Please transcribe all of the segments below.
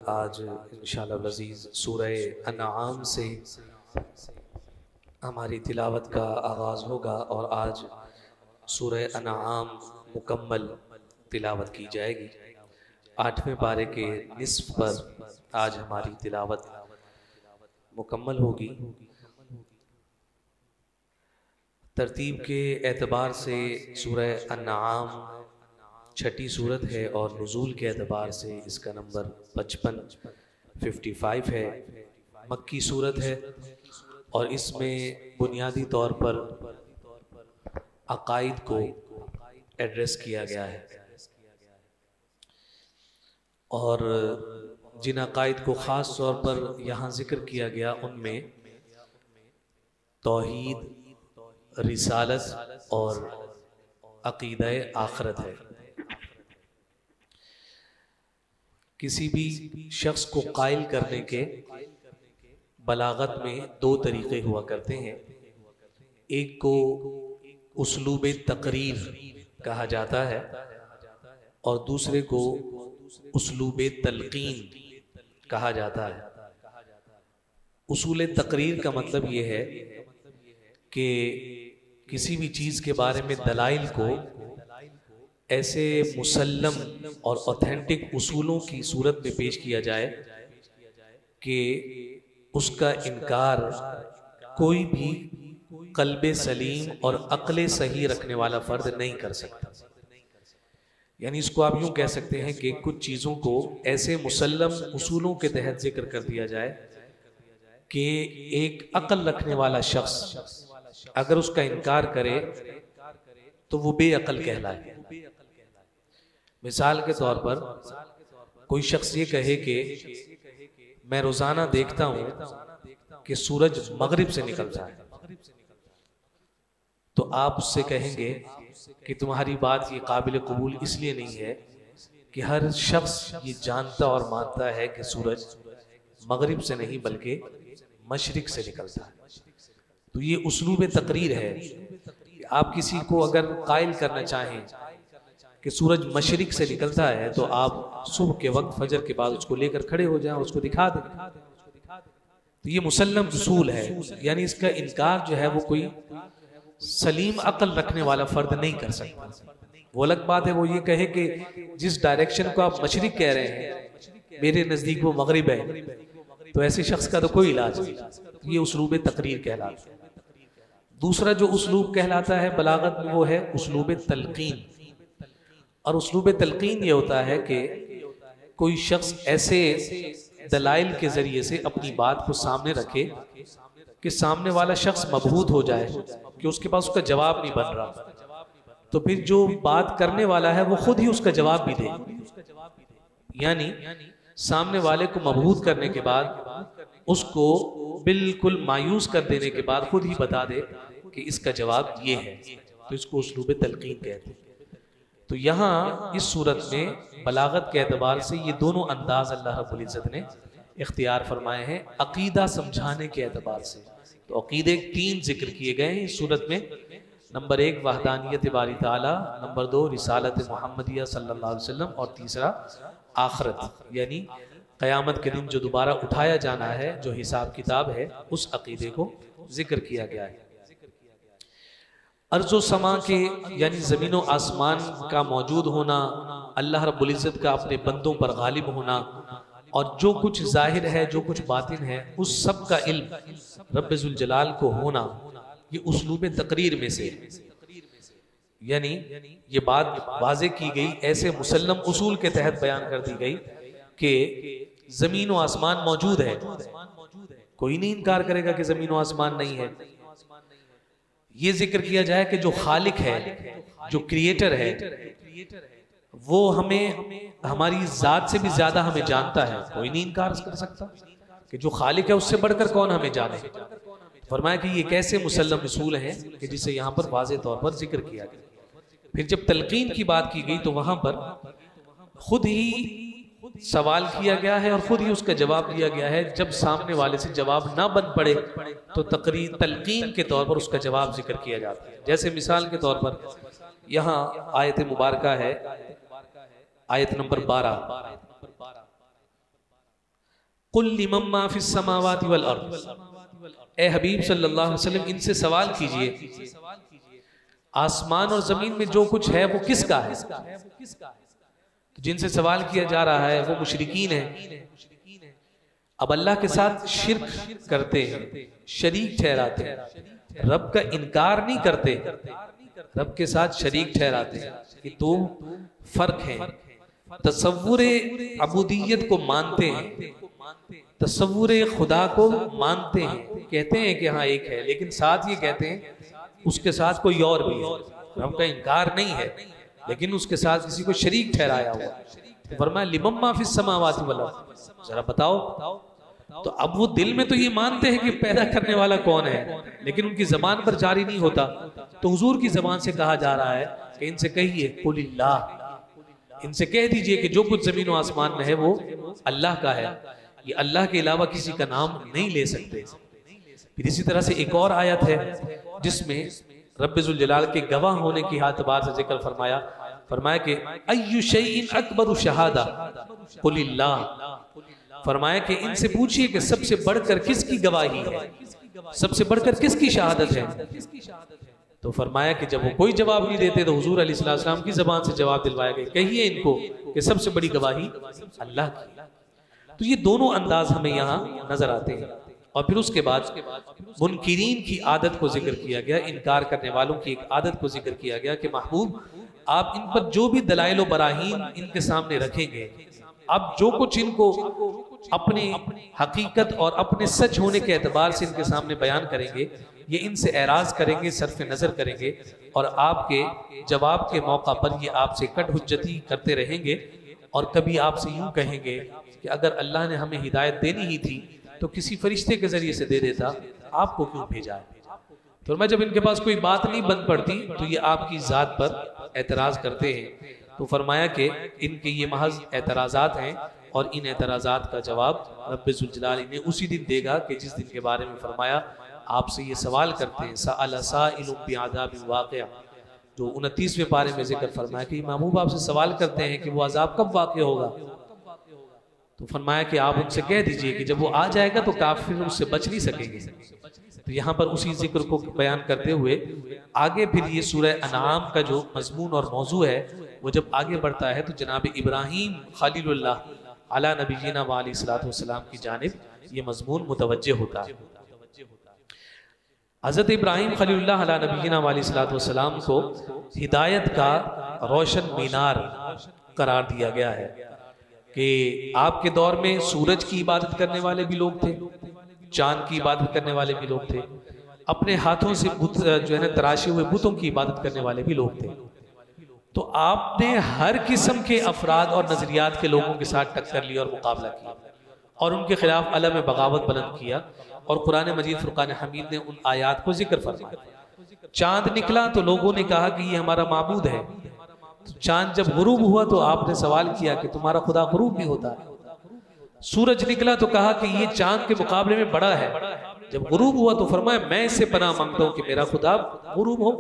आज इंशाअल्लाह अज़ीज़ सूरह अनआम से हमारी तिलावत का आगाज़ होगा और आज सूरह अनआम मुकम्मल तिलावत की जाएगी। 8वें पारे के निस्फ़ पर आज हमारी तिलावत मुकम्मल होगी। तरतीब के एतबार से सूरह अनआम छठी सूरत है और नुज़ूल के एतबार से इसका नंबर 55 है। मक्की सूरत है और इसमें बुनियादी तौर पर अकाइद को एड्रेस किया गया है और जिन अकाइद को ख़ास तौर पर यहाँ ज़िक्र किया गया उनमें तौहीद, रिसालत और अक़ीदा आखिरत है। किसी भी शख्स को कायल करने के बलागत में दो तरीक़े हुआ करते हैं। एक को उसलूब तकरीर कहा जाता है और दूसरे को उसलूब तलक़ीन कहा जाता है। उसूल तकरीर का मतलब ये है कि किसी भी चीज़ के बारे में दलाइल को ऐसे मुसल्लम और ऑथेंटिक उसूलों की सूरत में पेश किया जाए कि उसका इनकार कोई भी क़ल्बे सलीम और अक्ल सही रखने वाला फ़र्द नहीं कर सकता। यानी इसको आप यूँ कह सकते हैं कि कुछ चीज़ों को ऐसे मुसल्लम उसूलों के तहत जिक्र कर दिया जाए कि एक अक्ल रखने वाला शख्स अगर उसका इनकार करे तो वो बेअक्ल कहलाए। मिसाल के तौर पर कोई शख्स ये कहे कि मैं रोजाना देखता हूं कि सूरज मगरिब से निकलता है, तो आप उससे कहेंगे कि तुम्हारी बात ये काबिल कबूल इसलिए नहीं है कि हर शख्स ये जानता और मानता है कि सूरज मगरिब से नहीं बल्कि मशरिक से निकलता है। तो ये उसलूब तकरीर है। आप किसी को अगर कायल करना चाहें कि सूरज मशरिक से निकलता है तो आप सुबह के वक्त फजर के बाद उसको लेकर खड़े हो जाएं, उसको दिखा दें। तो ये मुसल्लम उसूल है, यानी इसका इनकार जो है वो कोई सलीम अक्ल रखने वाला फर्द नहीं कर सकता। वो अलग बात है वो ये कहे कि जिस डायरेक्शन को आप मशरिक कह रहे हैं मेरे नजदीक वो मगरिब है, तो ऐसे शख्स का तो कोई इलाज नहीं। ये उसलूब तकरीर कहलाता है। दूसरा जो उसलूब कहलाता है बलागत में वो है उसलूब तलक़ीन। और उसलूब तलक़ीन ये होता है कि कोई शख्स ऐसे दलाइल के जरिए से अपनी बात को सामने रखे कि सामने वाला शख्स मबहूत हो जाए कि उसके पास उसका जवाब नहीं बन रहा, तो फिर जो बात करने वाला है वो खुद ही उसका जवाब भी दे। यानी सामने वाले को मबहूत करने के बाद उसको बिल्कुल मायूस कर देने के बाद खुद ही बता दे कि इसका जवाब ये है, तो इसको उसलूब तलक़ीन कहते हैं। तो यहाँ इस सूरत में बलागत के एतबार से ये दोनों अंदाज अल्लाह रब्बुल इज़्ज़त ने इख्तियार फरमाए हैं अकीदा समझाने के एतबार से। तो अकीदे 3 जिक्र किए गए हैं इस सूरत में। नंबर 1 वहदानियत बारी ताला, नंबर 2 रिसालत मुहम्मदिया सल्लल्लाहु अलैहि वसल्लम और तीसरा आखिरत यानी क़यामत के दिन जो दोबारा उठाया जाना है, जो हिसाब किताब है, उस अकीदे को जिक्र किया गया है। अर्ज़ो समा के यानी ज़मीन व आसमान का मौजूद होना, अल्लाह रब्बुल इज़्ज़त का अपने बंदों पर गालिब होना और जो कुछ जाहिर है जो कुछ बातिन है उस सब का इल्म रब्बे ज़ुल जलाल को होना, ये उसलूब तकरीर में से। यानी ये बात वाज़े की गई, ऐसे मुसल्लम उसूल के तहत बयान कर दी गई कि ज़मीन व आसमान मौजूद है। कोई नहीं इनकार करेगा कि ज़मीन व आसमान नहीं है। ये जिक्र किया जाए कि जो खालिक है, जो क्रिएटर है, वो हमें हमारी जात से भी ज्यादा हमें जानता है। कोई नहीं इनकार कर सकता कि जो खालिक है उससे बढ़कर कौन हमें जाने। फरमाया कि ये कैसे मुसल्लम उसूल हैं कि जिसे यहाँ पर वाज़े तौर पर जिक्र किया गया। फिर जब तलक़ीन की बात की गई तो वहां पर खुद ही सवाल किया गया है और खुद ही उसका जवाब दिया गया है। जब सामने वाले से जवाब ना बन पड़े तो तलक़ीन के तौर पर उसका जवाब जिक्र किया जाता है। जैसे मिसाल के तौर पर यहाँ आयत मुबारका है, आयत नंबर 12, कुल लिमन मा फिस समावाति वल अर्द, ए हबीब सल्लल्लाहु अलैहि वसल्लम इनसे सवाल कीजिए आसमान और जमीन में जो कुछ है वो किसका है। तो जिनसे सवाल किया जा रहा है वो मुशरिकीन है। अब अल्लाह के साथ शिर्क करते हैं, शरीक ठहराते हैं, रब का इनकार नहीं करते, रब के साथ शरीक ठहराते हैं कि दो फर्क है। तसव्वुरे अबूदियत को मानते हैं, तसव्वुरे खुदा को मानते हैं, कहते हैं कि हाँ एक है, लेकिन साथ ये कहते हैं उसके साथ कोई और भी है। रब का इनकार नहीं है लेकिन उसके साथ किसी को शरीक ठहराया हुआ। तो फरमाया लिमम्मा फिस समावाति वल अर्द, जरा बताओ। तो अब वो दिल में तो ये मानते हैं कि पैदा करने वाला कौन है, लेकिन उनकी जबान पर जारी नहीं होता। तो हुजूर की जबान से कहा जा रहा है कि इनसे कहिए कुलिल्लाह, इनसे कह दीजिए कि जो कुछ जमीन और आसमान में है वो अल्लाह का है, ये अल्लाह के अलावा किसी का नाम नहीं ले सकते। फिर इसी तरह से एक और आयत है जिसमें रब्बुल जलाल के गवाह होने की एतबार से जिक्र फरमाया कि अय्यु शैइन अकबरु शहादा कुलिल्लाह, फरमाया कि इनसे पूछिए कि सबसे बढ़कर किसकी गवाही है, सबसे बढ़कर किसकी शहादत है। तो फरमाया कि जब वो कोई जवाब नहीं देते तो हुजूर अलैहिस्सलाम की जबान से जवाब दिलवाया गया, कहिए इनको कि सबसे बड़ी गवाही अल्लाह की। तो ये दोनों अंदाज हमें यहाँ नजर आते हैं। और फिर उसके बाद मुनकिरीन की आदत को जिक्र किया गया, इनकार करने वालों की एक आदत को जिक्र किया गया कि महबूब आप इन पर जो भी दलाइल व बराहीन इनके सामने रखेंगे, आप जो कुछ इनको अपने हकीकत और अपने सच होने के एतबार से इनके सामने बयान करेंगे, ये इनसे एराज करेंगे, सरफ नजर करेंगे और आपके जवाब के मौका पर ये आपसे कट हुज्जती करते रहेंगे। और कभी आपसे यूं कहेंगे कि अगर अल्लाह ने हमें हिदायत देनी ही थी तो किसी फरिश्ते के जरिए से दे देता, आपको क्यों भेजा है। तो मैं जब इनके पास कोई बात नहीं बन पड़ती तो ये आपकी जात पर एतराज करते हैं। तो फरमाया कि इनके ये महज एतराज़ात हैं और इन एतराज़ात का जवाब रब्बुल जलाल इन्हें उसी दिन देगा कि जिस दिन के बारे में फरमाया आपसे ये सवाल करते हैं। सअल साइलुम बिअज़ाबिन वाक़िअ, जो 29वें पारे में जिक्र फरमाया कि महबूब आपसे सवाल करते हैं कि वो अजाब कब वाक़िअ होगा। तो फरमाया कि आप उनसे कह दीजिए कि जब वो आ जाएगा तो काफिर उससे बच नहीं सकेंगे। तो यहाँ पर उसी जिक्र को बयान करते हुए आगे फिर ये सूरह अनआम का जो मजमून और मौजू है वो जब आगे बढ़ता है तो जनाब इब्राहीम खलीलुल्लाह अला नबीना व अलैहिस्सलातु वस्सलाम की जानिब ये मजमून मुतवज्जे होता है। हज़रत इब्राहीम खलीलुल्लाह अला नबीना व अलैहिस्सलातु वस्सलाम को हिदायत का रोशन मीनार करार दिया गया है कि आपके दौर में सूरज की इबादत करने वाले भी लोग थे, चांद की इबादत करने वाले भी लोग थे, अपने हाथों से बुत जो है ना तराशे हुए बुतों की इबादत करने वाले भी लोग थे। तो आपने हर किस्म के अफराद और नजरियात के लोगों के साथ टक्कर ली और मुकाबला किया और उनके खिलाफ अलम में बगावत बुलंद किया। और कुरान मजीद फुरकान हमीद ने उन आयात को जिक्र फरमाया। चांद निकला तो लोगों ने कहा कि ये हमारा माबूद है। तो चांद जब गुरूब हुआ तो आपने सवाल किया कि तुम्हारा खुदा गुरूब भी होता है। सूरज निकला तो कहा कि ये चांद के मुकाबले में बड़ा है। जब गुरूब हुआ तो फरमाया मैं इससे पनाह मांगता हूं कि मेरा खुदा गुरूब हो।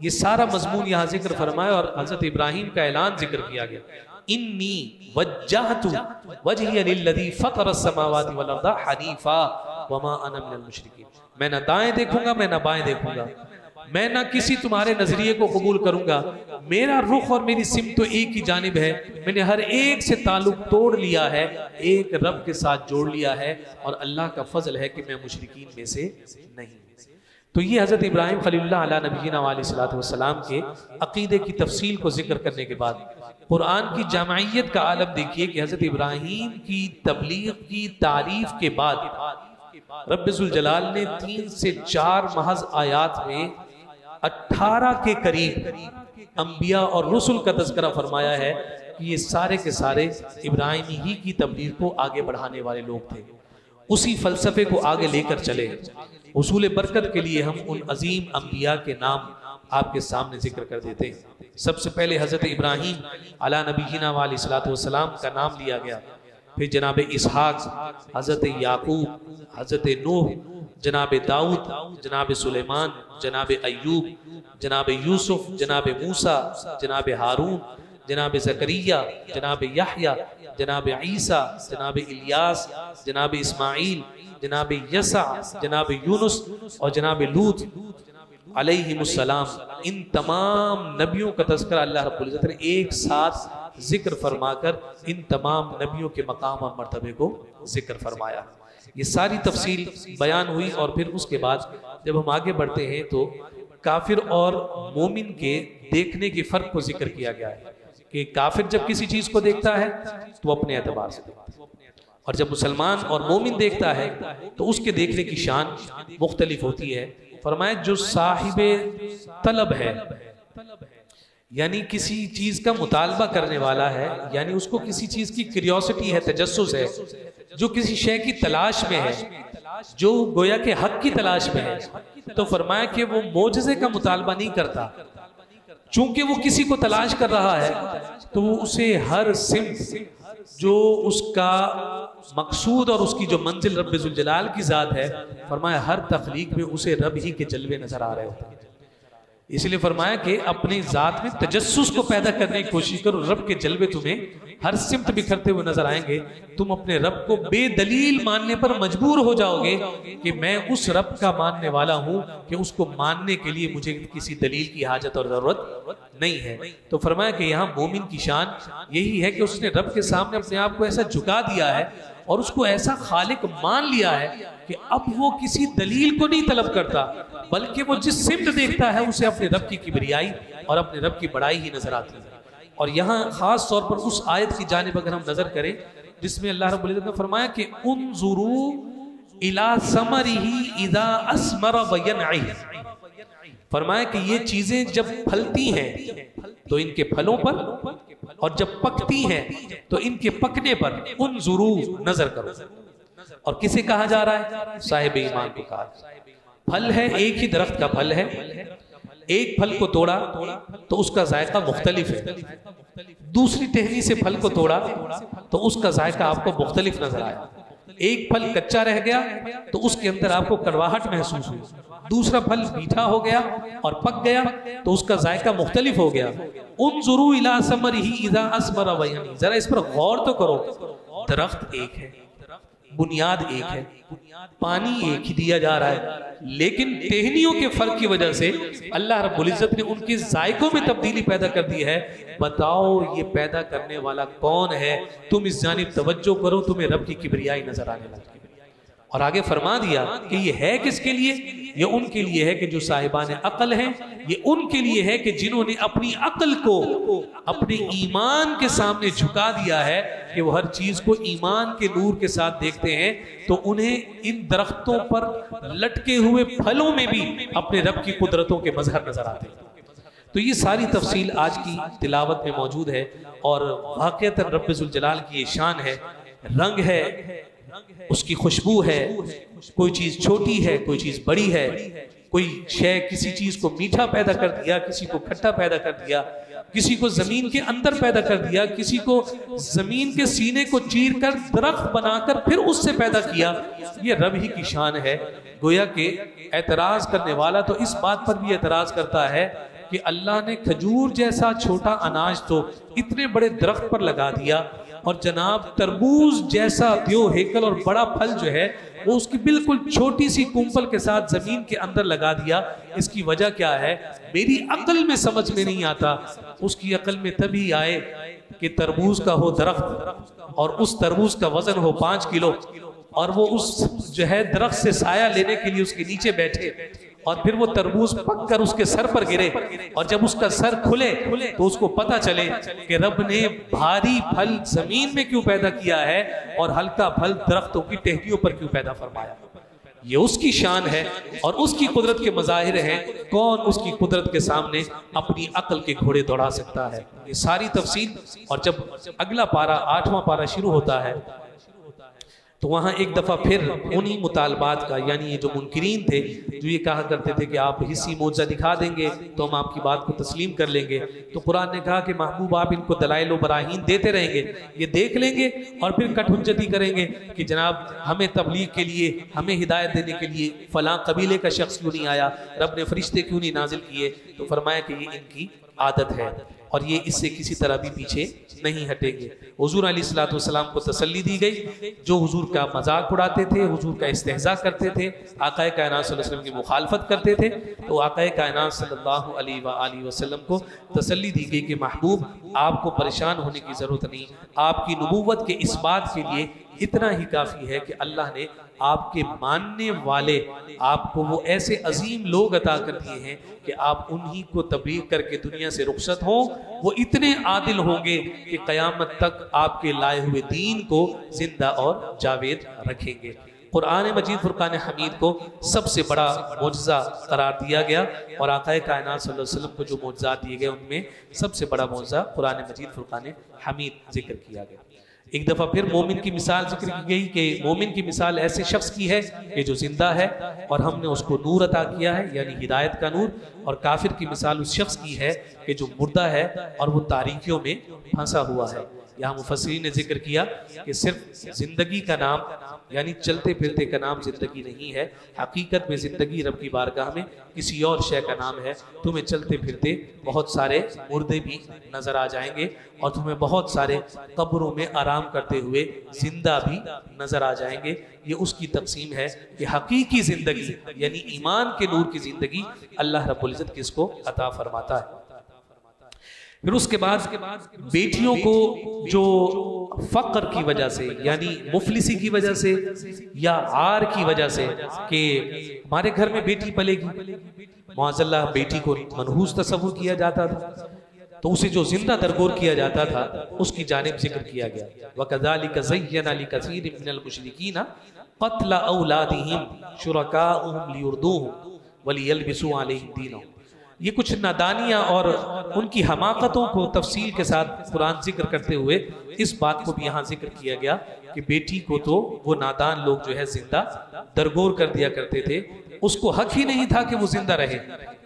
ये सारा मजमून यहाँ जिक्र फरमाया और हजरत इब्राहीम का ऐलान जिक्र किया गया, इन्नी वज्जहतु वजहिया लिल्लज़ी फ़तरस समावाति वल अर्ज़ हनीफ़ा वमा अना मिनल मुशरिकीन। मैं ना दाएं देखूंगा मैं ना बाएं देखूंगा, मैं ना किसी तुम्हारे नजरिए को कबूल करूंगा, मेरा रुख और मेरी सिमत तो एक ही जानिब है। मैंने हर एक से ताल्लुक तोड़ लिया है, एक रब के साथ जोड़ लिया है और अल्लाह का फजल है कि मैं मुशरिकीन में से नहीं। तो ये हजरत इब्राहीम खलीलुल्लाह अला नबीना व अलैहिस्सलातु वस्सलाम के अकीदे की तफसील को जिक्र करने के बाद कुरान की जामाइयत का आलम देखिए कि हजरत इब्राहीम की तबलीग की तारीफ के बाद रब्बुल जलाल ने 3 से 4 महज आयात में 18 के करीब अंबिया और रसूल का तज़किरा फरमाया है कि ये सारे के सारे इब्राहीमी ही की तबलीग को आगे बढ़ाने वाले लोग थे, उसी फलसफे को आगे लेकर चले। उसूल बरकत के लिए हम उन अजीम अंबिया के नाम आपके सामने जिक्र कर देते हैं। सबसे पहले हजरत इब्राहीम अला नबीना व अलैहिस्सलातु वस्सलाम का नाम लिया गया, फिर जनाब इसहाक, हजरत याकूब, हजरत नूह, जनाब दाऊद, जनाब सुलेमान, जनाब अय्यूब, जनाब यूसुफ, जनाब मूसा, जनाब हारून, जनाब ज़करिया, जनाब याह्या, जनाब ईसा, जनाब इलियास, जनाब इस्माइल, जनाब यसा, जनाब यूनुस और जनाब लूत अलैहिमुस्सलाम, इन तमाम नबियों का तज़किरा अल्लाह रब्बुल इज़्ज़त ने एक साथ जिक्र फरमाकर इन तमाम नबियों के मकाम और मर्तबे को जिक्र फरमाया। ये सारी तफसील बयान हुई और फिर उसके बाद जब हम आगे बढ़ते हैं तो काफिर और मोमिन के देखने के फर्क को जिक्र किया गया है कि काफिर जब किसी चीज को देखता है तो अपने एतबार से देखता है, और जब मुसलमान और मोमिन देखता है तो उसके देखने की शान मुख्तलिफ होती है। फरमाया जो साहिबे तलब है, यानी किसी चीज का मुतालबा करने वाला है, यानी उसको किसी चीज की क्यूरियोसिटी है, तजस्सुस है, जो किसी शय की तलाश में है, जो गोया के हक की तलाश में है, तो फरमाया कि वो मोजज़े का मुतालबा नहीं करता, चूंकि वो किसी को तलाश कर रहा है तो वो उसे हर सिम्त जो उसका मकसूद और उसकी जो मंजिल रब्बे जुल जलाल की जात है, फरमाया हर तख्लीक में उसे रब ही के जलवे नजर आ रहे होते हैं। इसलिए फरमाया कि अपनी जात में तजस्सुस को पैदा करने की कोशिश करो, रब के जलवे तुम्हें हर सिमत बिखरते हुए नजर आएंगे। तुम अपने रब को बेदलील मानने पर मजबूर हो जाओगे कि मैं उस रब का मानने वाला हूं कि उसको मानने के लिए मुझे किसी दलील की हाजत और जरूरत नहीं है। तो फरमाया कि यहाँ मोमिन की शान यही है कि उसने रब के सामने अपने आप को ऐसा झुका दिया है और उसको ऐसा खालिक मान लिया है कि अब वो किसी दलील को नहीं तलब करता, बल्कि वो जिस सिमत देखता है उसे अपने रब की किबरियाई और अपने रब की बड़ाई ही नजर आती है। और यहाँ खास तौर पर उस आयत की जानिब अगर हम नजर करें जिसमें अल्लाह रब्बुल इज़्ज़त ने फरमाया कि उन्जुरू इला समरिही इज़ा अस्मरा व यनई, फरमाया कि ये चीजें जब फलती हैं तो इनके फलों पर, और जब पकती हैं तो इनके पकने पर उन्जुरू नजर करो। और किसे कहा जा रहा है? साहिब ईमान को कहा। फल है, एक ही दरख्त का फल है, एक फल को तोड़ा तो उसका जायका मुख्तलिफ है, दूसरी टहनी से फल को तोड़ा तो उसका जायका आपको मुख्तलिफ नजर आया। एक फल कच्चा रह गया तो उसके अंदर आपको कड़वाहट महसूस हुई, दूसरा फल मीठा हो गया और पक गया तो उसका जायका मुख्तलिफ हो गया। उन्जुरू इला समरिही इज़ा अस्मरा व यनई, जरा इस पर गौर तो करो, दरख्त एक है, बुनियाद एक है, पानी एक ही दिया जा रहा है, लेकिन टहनियों के फर्क की वजह से अल्लाह रब्बुल इज़्ज़त ने उनके जायकों में तब्दीली पैदा कर दी है। बताओ ये पैदा करने वाला कौन है? तुम इस जानिब तवज्जो करो, तुम्हें रब की किबरियाई नजर आने लगेगी। और आगे फरमा दिया कि ये है किसके लिए? ये उनके लिए है कि जो साहिबान अक्ल हैं, ये उनके लिए है कि जिन्होंने अपनी अक्ल को अपने ईमान के सामने झुका दिया है कि वो हर चीज को ईमान के नूर के साथ देखते हैं, तो उन्हें इन दरख्तों पर लटके हुए फलों में भी अपने रब की कुदरतों के मजहर नजर आते हैं। तो ये सारी तफसील आज की तिलावत में मौजूद है और वाक़अतन रब्बे जुल जलाल की ये शान है, रंग है, उसकी खुशबू है, कोई चीज छोटी है, कोई चीज बड़ी है, कोई शय किसी चीज को मीठा पैदा कर दिया, किसी को खट्टा पैदा कर दिया, किसी को जमीन के अंदर पैदा कर दिया, किसी को जमीन के सीने को चीर कर दरख्त बनाकर फिर उससे पैदा किया। ये रब ही की शान है। गोया के एतराज करने वाला तो इस बात पर भी एतराज करता है कि अल्लाह ने खजूर जैसा छोटा अनाज तो इतने बड़े दरख्त पर लगा दिया, और जनाब तरबूज जैसा दियो हेकल और बड़ा फल जो है वो उसकी बिल्कुल छोटी सी कुंपल के साथ जमीन के अंदर लगा दिया। इसकी वजह क्या है? मेरी अक्ल में समझ में नहीं आता। उसकी अक्ल में तभी आए कि तरबूज का हो दरख्त और उस तरबूज का वजन हो 5 किलो, और वो उस जो है दरख्त से साया लेने के लिए उसके नीचे बैठे, और फिर वो तरबूज पक कर उसके सर पर गिरे, और जब उसका सर खुले तो उसको पता चले कि रब ने भारी फल जमीन में क्यों पैदा किया है और हल्का फल दरख्तों की टहनियों पर क्यों पैदा फरमाया। ये उसकी शान है और उसकी कुदरत के मज़ाहिर हैं। कौन उसकी कुदरत के सामने अपनी अक्ल के घोड़े दौड़ा सकता है? ये सारी तफसील। और जब अगला पारा 8वां पारा शुरू होता है तो वहाँ एक दफ़ा फिर उन्हीं मुतालबात का, यानी ये जो मुनकिरीन थे जो ये कहा करते थे कि आप हिस्सी मोजा दिखा देंगे तो हम आपकी बात को तस्लीम कर लेंगे, तो कुरान ने कहा कि महबूब आप इनको दलाइल व बराहीन देते रहेंगे, ये देख लेंगे और फिर कटहुज्जती करेंगे कि जनाब हमें तबलीग के लिए, हमें हिदायत देने के लिए फलां कबीले का शख्स क्यों नहीं आया, रब ने फरिश्ते क्यों नहीं नाजिल किए। तो फरमाया कि ये इनकी आदत है और ये इससे किसी तरह भी पीछे नहीं हटेंगे। हुजूर अलैहिस्सलातु वस्सलाम को तसल्ली दी गई, जो हुजूर का मजाक उड़ाते थे, हुजूर का इस्तेहज़ा करते थे, आक़ाए कायनात सल्लल्लाहु अलैहि वसल्लम की मुखालफत करते थे, तो आक़ाए कायनात सल्लल्लाहु अलैहि वसल्लम को तसल्ली दी गई कि महबूब आपको परेशान होने की ज़रूरत नहीं, आपकी नबूवत के इस बात के लिए इतना ही काफ़ी है कि अल्लाह ने आपके मानने वाले आपको वो ऐसे अजीम लोग अता कर दिए हैं कि आप उन्हीं को तबलीग करके दुनिया से रुखसत हो। वो इतने आदिल होंगे कि क़यामत तक आपके लाए हुए दीन को जिंदा और जावेद रखेंगे। कुरान मजीद फुरकान हमीद को सबसे बड़ा मौजज़ा करार दिया गया और आक़ाए कायनात सल्लल्लाहु अलैहि वसल्लम को जो मौजज़ात दिए गए उनमें सबसे बड़ा मौजज़ा कुरान मजीद फुरकान हमीद जिक्र किया गया। एक दफ़ा फिर मोमिन की मिसाल जिक्र की गई कि मोमिन की मिसाल ऐसे शख्स की है कि जो जिंदा है और हमने उसको नूर अता किया है, यानी हिदायत का नूर, और काफिर की मिसाल उस शख्स की है कि जो मुर्दा है और वो तारीकियों में फंसा हुआ है। यहाँ मुफस्सिरीन ने जिक्र किया कि सिर्फ जिंदगी का नाम यानी चलते फिरते का नाम जिंदगी नहीं है, हकीकत में जिंदगी रब की बारगाह में किसी और शय का नाम है। तुम्हें चलते फिरते बहुत सारे मुर्दे भी नजर आ जाएंगे और तुम्हें बहुत सारे कब्रों में आराम करते हुए जिंदा भी नजर आ जाएंगे। ये उसकी तकसीम है कि हकीकी जिंदगी यानी ईमान के नूर की जिंदगी अल्लाह रब्बुल इज्जत किसको अता फरमाता है। फिर उसके बाद बेटियों को जो फक्र की वजह से यानी मुफलिसी की वजह से या आर की वजह से कि हमारे घर में बेटी पलेगी, मुअज़्ज़ल्लाह बेटी को मनहूस तस्वुर किया जाता था, तो उसे जो जिंदा दरगोर किया जाता था उसकी जानिब जिक्र किया गया। वकज़ालिक ज़य्यना लिकसीरिन मिनल मुशरिकीना क़त्ल औलादिहिम शुरकाउहुम लियुर्दूहुम वलियल्बिसू अलैहिम दीनहुम। ये कुछ नादानियाँ और उनकी हमाकतों को तफसील के साथ कुरान जिक्र करते हुए इस बात को भी यहाँ जिक्र किया गया कि बेटी को तो वो नादान लोग जो है जिंदा दरगोर कर दिया करते थे, उसको हक ही नहीं था कि वो जिंदा रहे,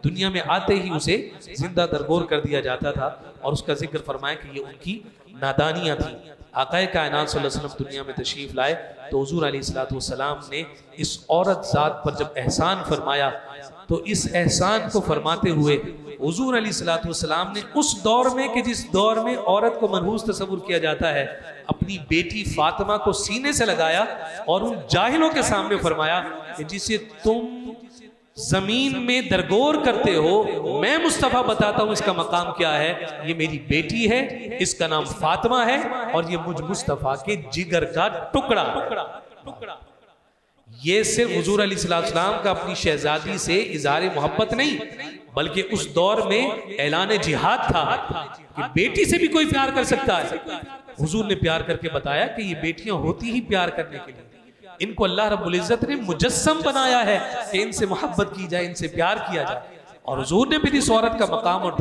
दुनिया में आते ही उसे जिंदा दरगोर कर दिया जाता था। और उसका जिक्र फरमाया कि ये उनकी नादानियाँ थी। आक़ाए कायनात सल्लल्लाहु अलैहि वसल्लम दुनिया में तशरीफ लाए तो हुजूर अलैहिस्सलातु वस्सलाम ने इस औरत ज़ात पर जब एहसान फरमाया तो इस एहसान को फरमाते हुए हुजूर अलैहिस्सलातु वस्सलाम ने उस दौर में कि जिस दौर में औरत को मनहूस तस्वुर किया जाता है, अपनी बेटी फातिमा को सीने से लगाया और उन जाहिलों के सामने फरमाया कि जिसे तुम जमीन में दरगोर करते हो, मैं मुस्तफा बताता हूं इसका मकाम क्या है। ये मेरी बेटी है, इसका नाम फातिमा है और ये मुझ मुस्तफा के जिगर का टुकड़ा। ये सिर्फ हुजूर अलैहिस्सलाम का अपनी शहजादी से इज़हार मोहब्बत नहीं, बल्कि उस दौर में ऐलान जिहाद था कि बेटी से भी कोई प्यार कर सकता है। हुजूर ने प्यार करके बताया कि ये बेटियां होती ही प्यार करने के लिए, इनको अल्लाह रब्बुल इज्जत ने मुजस्सम बनाया है कि इनसे मोहब्बत की जाए, इनसे प्यार किया जाए। और हुजूर ने भी इस औरत का मकाम और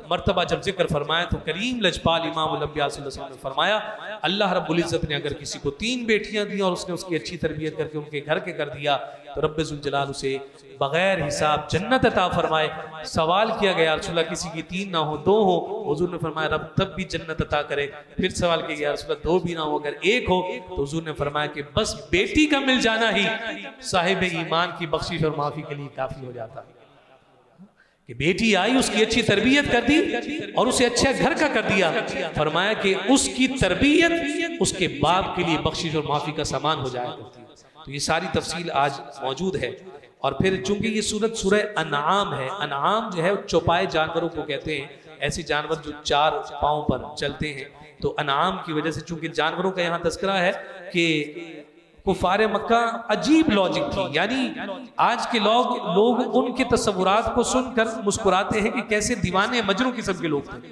मर्तबा जब जिक्र फरमाया तो करीम लजपाल इमामुल अंबिया सल्लल्लाहु अलैहि वसल्लम ने फरमाया, अल्लाह रब्बुल इज्जत ने अगर किसी को 3 बेटियां दी और उसने उसकी अच्छी तरबियत करके उनके घर के कर दिया तो रब्बे जुल जलाल उसे बगैर हिसाब जन्नत अता फरमाए। सवाल किया गया रसूलल्लाह किसी की 3 ना हो 2 हो, हुजूर ने फरमाया रब तब भी जन्नत अता करे। फिर सवाल किया गया रसूलल्लाह 2 भी ना हो अगर 1 हो, तो हुजूर ने फरमाया कि बस बेटी का मिल जाना ही साहिब ईमान की बख्शिश और माफी के लिए काफी हो जाता है। कि बेटी आई, उसकी अच्छी तरबियत कर दी और उसे अच्छा घर का कर दिया, फरमाया कि उसकी तरबियत उसके बाप के लिए बख्शिश और माफी का सामान हो जाया करती है। तो ये सारी तफसील आज मौजूद है। और फिर चूंकि ये सूरत सूरह अनआम है, अनआम जो है चौपाए जानवरों को कहते हैं, ऐसे जानवर जो 4 पांव पर चलते हैं। तो अनआम की वजह से चूंकि जानवरों का यहाँ तस्करा है कि कुफारे मक्का अजीब लॉजिक थी, यानी आज के लोग उनके तस्वुरात को सुनकर मुस्कुराते हैं कि कैसे दीवाने मजनू किस्म के लोग थे।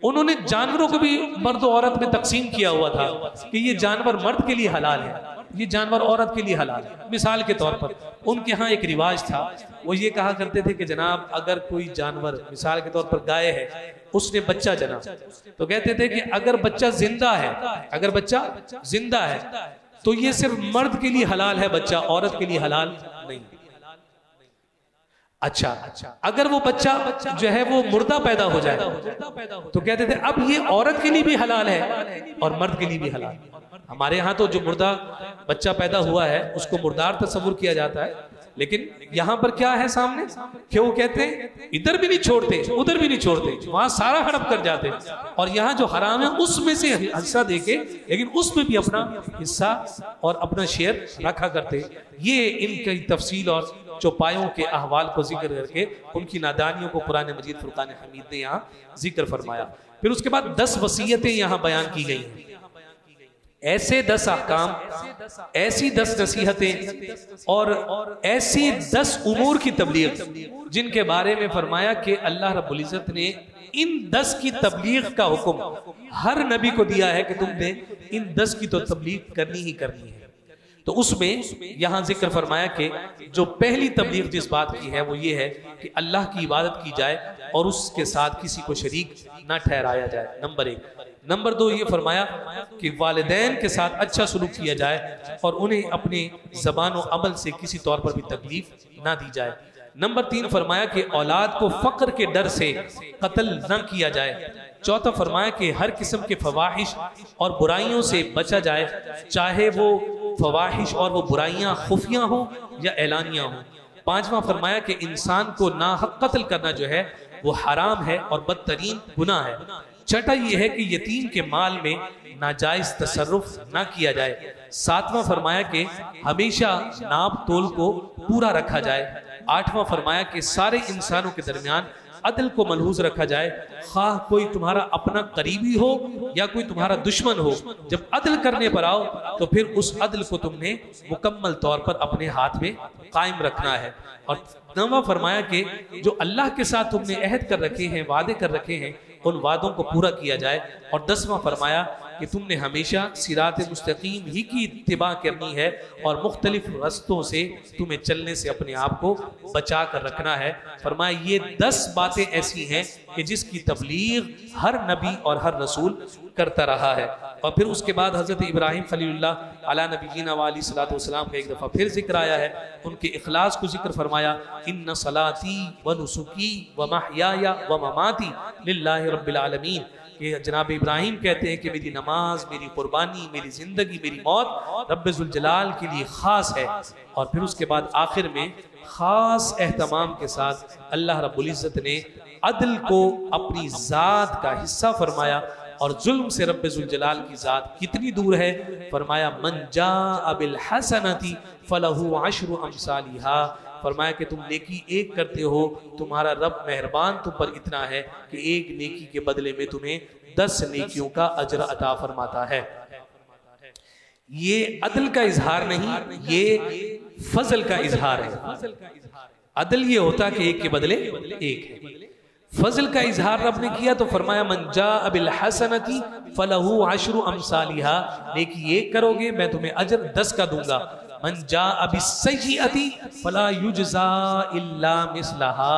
उन्होंने जानवरों को भी मर्द और औरत में तकसीम किया हुआ था कि ये जानवर मर्द के लिए हलाल है, ये जानवर औरत के लिए हलाल है। मिसाल के तौर पर उनके यहाँ एक रिवाज था, वो ये कहा करते थे कि जनाब अगर कोई जानवर, मिसाल के तौर पर गाय है, उसने बच्चा जना, तो कहते थे कि अगर बच्चा जिंदा है, अगर बच्चा जिंदा है तो ये सिर्फ मर्द के लिए हलाल है बच्चा, औरत के लिए हलाल नहीं। अच्छा, अगर वो बच्चा जो है वो मुर्दा पैदा हो जाए तो कहते थे अब ये औरत के लिए भी हलाल है और मर्द के लिए भी हलाल। हमारे यहाँ तो जो मुर्दा बच्चा पैदा हुआ है उसको मुर्दार तस्वुर किया जाता है, लेकिन यहाँ पर क्या है सामने कि वो कहते हैं इधर भी नहीं छोड़ते, उधर भी नहीं छोड़ते, वहां सारा हड़प कर जाते, और यहाँ जो हराम है उसमें से हिस्सा देके, लेकिन उसमें भी अपना हिस्सा और अपना शेयर रखा करते। ये इनकी तफसील और चौपायों के अहवाल को जिक्र करके उनकी नादानियों को कुरान मजीद फुरकान हमीद ने यहाँ जिक्र फरमाया। फिर उसके बाद 10 वसीयतें यहाँ बयान की गई हैं, ऐसे 10 अहकाम, ऐसी 10 नसीहतें और ऐसी 10 उमूर की तबलीग जिनके बारे में फरमाया कि अल्लाह रब्बुल इज्जत ने इन 10 की तबलीग का हुक्म हर नबी को दिया है कि तुमने इन 10 की तो तबलीग करनी ही करनी है। तो उसमें यहां जिक्र फरमाया कि जो पहली तबलीग जिस बात की है वो ये है कि अल्लाह की इबादत की जाए और उसके साथ किसी को शरीक ना ठहराया जाए, नंबर 1। नंबर 2 ये फरमाया कि वालिदैन के साथ अच्छा सलूक किया जाए और उन्हें अपने ज़बान और अमल से किसी तौर पर भी तकलीफ ना दी जाए। नंबर 3 फरमाया कि औलाद को फक्र के डर से कत्ल न किया जाए। चौथा फरमाया कि हर किस्म के फवाहिश और बुराइयों से बचा जाए, चाहे वो फवाहिश और वो बुराइयां खुफिया हो या एलानिया हो। पांचवा फरमाया कि इंसान को नाहक कत्ल करना जो है वो हराम है और बदतरीन गुनाह है। छठा ये है कि यतीम के माल में नाजायज तसर्रुफ ना किया जाए। सातवां फरमाया कि हमेशा नाप तोल को पूरा रखा जाए। आठवां फरमाया कि सारे इंसानों के दरमियान अदल को मलहूज रखा जाए, खाह कोई तुम्हारा अपना करीबी हो या कोई तुम्हारा दुश्मन हो, जब अदल करने पर आओ तो फिर उस अदल को तुमने मुकम्मल तौर पर अपने हाथ में कायम रखना है। और 9वां फरमाया कि जो अल्लाह के साथ तुमने अहद कर रखे हैं, वादे कर रखे हैं, उन वादों को पूरा किया जाए। और 10वां फरमाया कि तुमने हमेशा सिरात मुस्तकीम ही की इत्तिबा करनी है और मुख्तलिफ रस्तों से तुम्हें चलने से अपने आप को बचा कर रखना है। फरमाया ये 10 बातें ऐसी हैं कि जिसकी तबलीग हर नबी और हर रसूल करता रहा है। और फिर उसके बाद हज़रत इब्राहिम खलीलुल्लाह अला नबीना व अलैहिस्सलातु वस्सलाम का एक दफ़ा फिर जिक्र आया है, उनके इखलास को जिक्र फरमाया, इन्ना सलाती व नुसुकी व महयाया व ममाती लिल्लाहि रब्बिल आलमीन। कि जनाब इब्राहिम कहते हैं कि मेरी नमाज, मेरी कुर्बानी, मेरी जिंदगी, मेरी मौत रब्बे जुल जलाल के लिए खास है। और फिर उसके बाद आखिर में खास एहतमाम के साथ अल्लाह रब्बुल इज्जत ने अदल को अपनी जात का हिस्सा फरमाया। और जुल्म से रब्बे जुल जलाल की जात कितनी दूर है, फरमाया मन जाअ बिल हसनती फलहु अशरु अमसालिहा। फरमाया कि तुम नेकी एक करते हो, तुम्हारा रब मेहरबान तुम पर इतना है कि एक नेकी के बदले में तुम्हें 10 नेकियों का अजर अता फरमाता है। ये अदल का इजहार नहीं, ये फजल का इजहार है। अदल ये होता कि एक के बदले एक है, फजल का इजहार रब ने किया तो फरमाया मन जाअ बिल हसनती फलहु अशरु अमसालिहा। नेकी एक करोगे मैं तुम्हें अजर 10 का दूंगा। मन जाअ बिस्सय्यअति फला युजज़ा इल्ला मिस्लहा।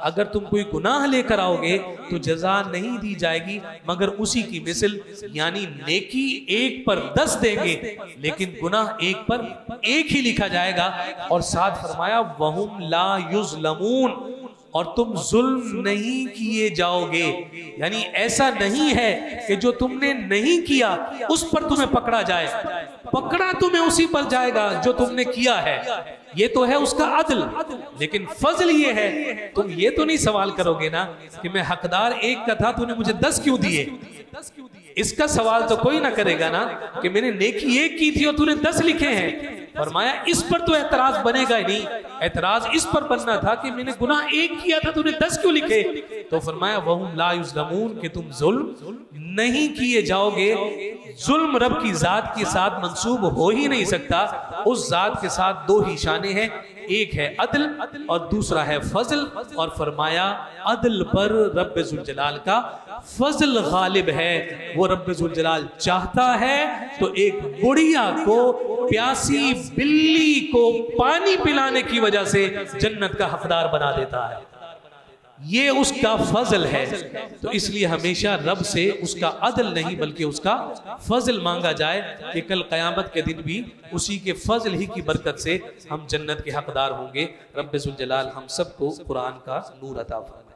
अगर तुम कोई गुनाह लेकर आओगे तो जजा नहीं दी जाएगी मगर उसी की मिसल, यानी नेकी 1 पर 10 देंगे लेकिन गुनाह 1 पर 1 ही लिखा जाएगा। और साथ फरमाया वहुम ला युज़लमून, और तुम जुल्म नहीं किए जाओगे, यानी ऐसा नहीं है कि जो तुमने नहीं किया उस पर तुम्हें पकड़ा जाए, पकड़ा तुम्हें उसी पर जाएगा जो तुमने किया है। ये तो है उसका अदल, लेकिन फजल ये है तुम ये तो नहीं सवाल करोगे ना कि मैं हकदार 1 का था, तूने मुझे 10 क्यों दिए। इसका सवाल तो कोई ना करेगा ना कि मैंने नेकी 1 की थी और तूने 10 लिखे हैं। फरमाया इस पर तो एतराज बनेगा ही नहीं, एतराज इस पर बनना था कि मैंने गुनाह 1 किया था, तूने 10 क्यों लिखे। तो फरमाया वहुम ला युज़लमून, कि तुम जुल्म नहीं किए जाओगे। जुल्म रब की जात के साथ मंसूब हो ही नहीं सकता। उस जात के साथ 2 ही शाने हैं, एक है अदल और दूसरा है फजल। और फरमाया अदल पर रब्बे जुल जलाल का फजल गालिब है। वो रब्बे जुल जलाल चाहता है तो एक बुढ़िया को, प्यासी बिल्ली को पानी पिलाने की वजह से जन्नत का हकदार बना देता है। ये उसका फजल है। तो इसलिए हमेशा रब से उसका अदल नहीं बल्कि उसका फजल मांगा जाए कि कल क़यामत के दिन भी उसी के फजल ही की बरकत से हम जन्नत के हकदार होंगे। रब्बे जुल जलाल हम सबको कुरान का नूर अता फरमाए।